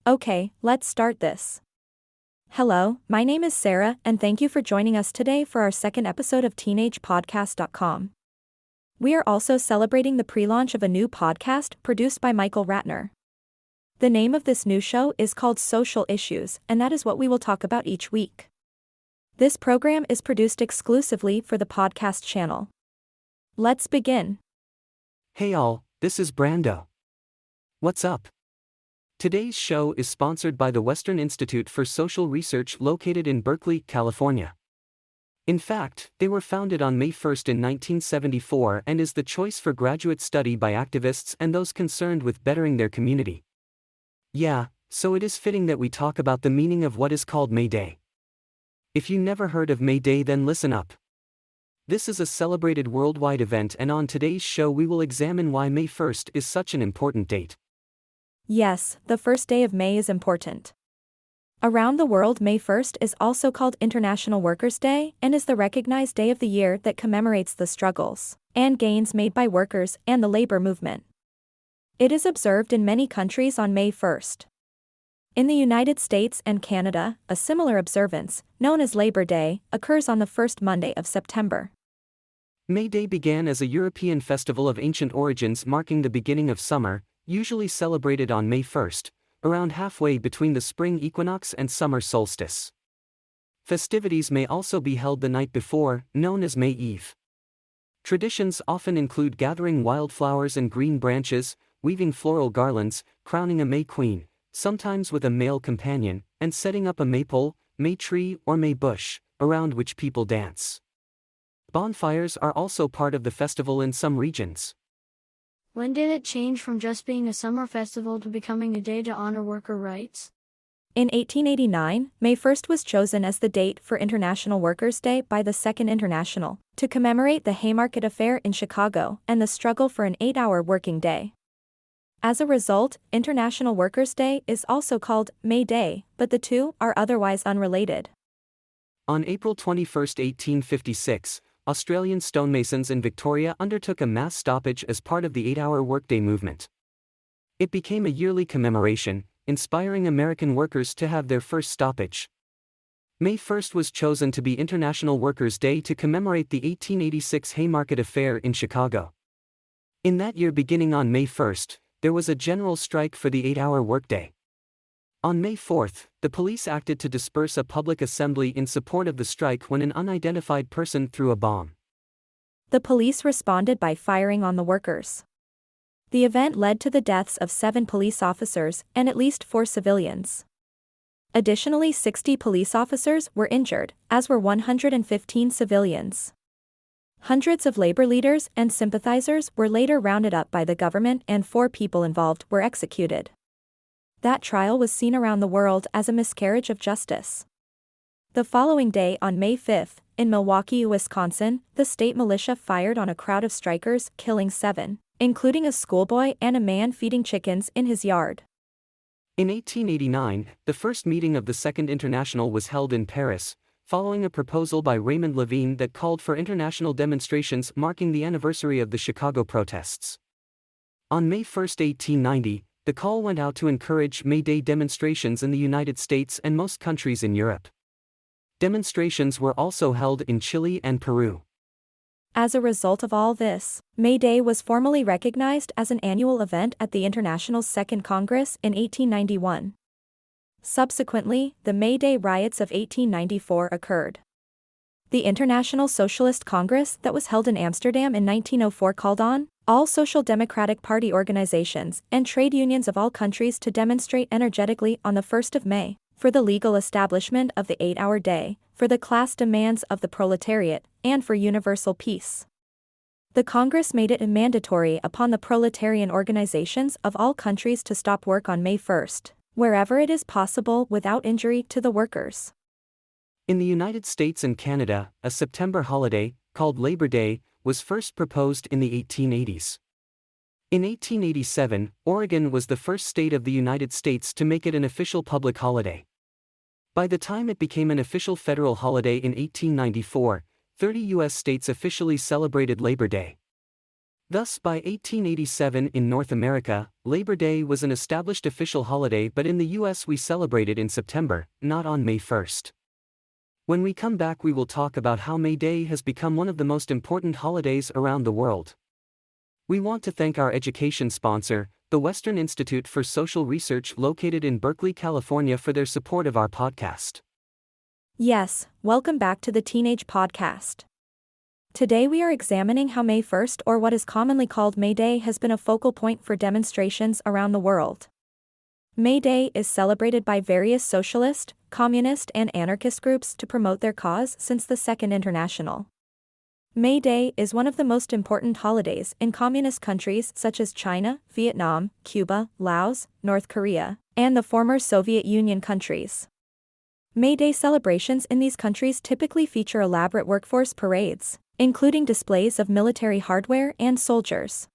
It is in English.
Okay, let's start this. Hello, my name is Sarah, and thank you for joining us today for our second episode of TeenagePodcast.com. We are also celebrating the pre-launch of a new podcast produced by Michael Ratner. The name of this new show is called Social Issues, and that is what we will talk about each week. This program is produced exclusively for the podcast channel. Let's begin. Hey all, this is Brando. What's up? Today's show is sponsored by the Western Institute for Social Research located in Berkeley, California. In fact, they were founded on May 1st in 1974 and is the choice for graduate study by activists and those concerned with bettering their community. Yeah, so it is fitting that we talk about the meaning of what is called May Day. If you never heard of May Day, then listen up. This is a celebrated worldwide event, and on today's show we will examine why May 1st is such an important date. Yes, the first day of May is important. Around the world, May 1st is also called International Workers' Day and is the recognized day of the year that commemorates the struggles and gains made by workers and the labor movement. It is observed in many countries on May 1st. In the United States and Canada, a similar observance, known as Labor Day, occurs on the first Monday of September. May Day began as a European festival of ancient origins marking the beginning of summer, usually celebrated on May 1st, around halfway between the spring equinox and summer solstice. Festivities may also be held the night before, known as May Eve. Traditions often include gathering wildflowers and green branches, weaving floral garlands, crowning a May Queen, sometimes with a male companion, and setting up a maypole, May tree, or May bush, around which people dance. Bonfires are also part of the festival in some regions. When did it change from just being a summer festival to becoming a day to honor worker rights? In 1889, May 1st was chosen as the date for International Workers' Day by the Second International, to commemorate the Haymarket Affair in Chicago and the struggle for an 8-hour working day. As a result, International Workers' Day is also called May Day, but the two are otherwise unrelated. On April 21, 1856, Australian stonemasons in Victoria undertook a mass stoppage as part of the 8-hour workday movement. It became a yearly commemoration, inspiring American workers to have their first stoppage. May 1st was chosen to be International Workers' Day to commemorate the 1886 Haymarket Affair in Chicago. In that year, beginning on May 1st, there was a general strike for the 8-hour workday. On May 4th, the police acted to disperse a public assembly in support of the strike when an unidentified person threw a bomb. The police responded by firing on the workers. The event led to the deaths of 7 police officers and at least 4 civilians. Additionally, 60 police officers were injured, as were 115 civilians. Hundreds of labor leaders and sympathizers were later rounded up by the government, and 4 people involved were executed. That trial was seen around the world as a miscarriage of justice. The following day, on May 5th, in Milwaukee, Wisconsin, the state militia fired on a crowd of strikers, killing 7, including a schoolboy and a man feeding chickens in his yard. In 1889, the first meeting of the Second International was held in Paris, following a proposal by Raymond Levine that called for international demonstrations marking the anniversary of the Chicago protests. On May 1, 1890, the call went out to encourage May Day demonstrations in the United States and most countries in Europe. Demonstrations were also held in Chile and Peru. As a result of all this, May Day was formally recognized as an annual event at the International's Second Congress in 1891. Subsequently, the May Day riots of 1894 occurred. The International Socialist Congress that was held in Amsterdam in 1904 called on all Social Democratic Party organizations and trade unions of all countries to demonstrate energetically on the 1st of May, for the legal establishment of the 8-hour day, for the class demands of the proletariat, and for universal peace. The Congress made it mandatory upon the proletarian organizations of all countries to stop work on May 1st, wherever it is possible without injury to the workers. In the United States and Canada, a September holiday, called Labor Day, was first proposed in the 1880s. In 1887, Oregon was the first state of the United States to make it an official public holiday. By the time it became an official federal holiday in 1894, 30 U.S. states officially celebrated Labor Day. Thus, by 1887 in North America, Labor Day was an established official holiday, but in the US we celebrate it in September, not on May 1st. When we come back, we will talk about how May Day has become one of the most important holidays around the world. We want to thank our education sponsor, the Western Institute for Social Research located in Berkeley, California, for their support of our podcast. Yes, welcome back to the Teenage Podcast. Today we are examining how May 1st, or what is commonly called May Day, has been a focal point for demonstrations around the world. May Day is celebrated by various socialist, communist, and anarchist groups to promote their cause since the Second International. May Day is one of the most important holidays in communist countries such as China, Vietnam, Cuba, Laos, North Korea, and the former Soviet Union countries. May Day celebrations in these countries typically feature elaborate workforce parades, including displays of military hardware and soldiers.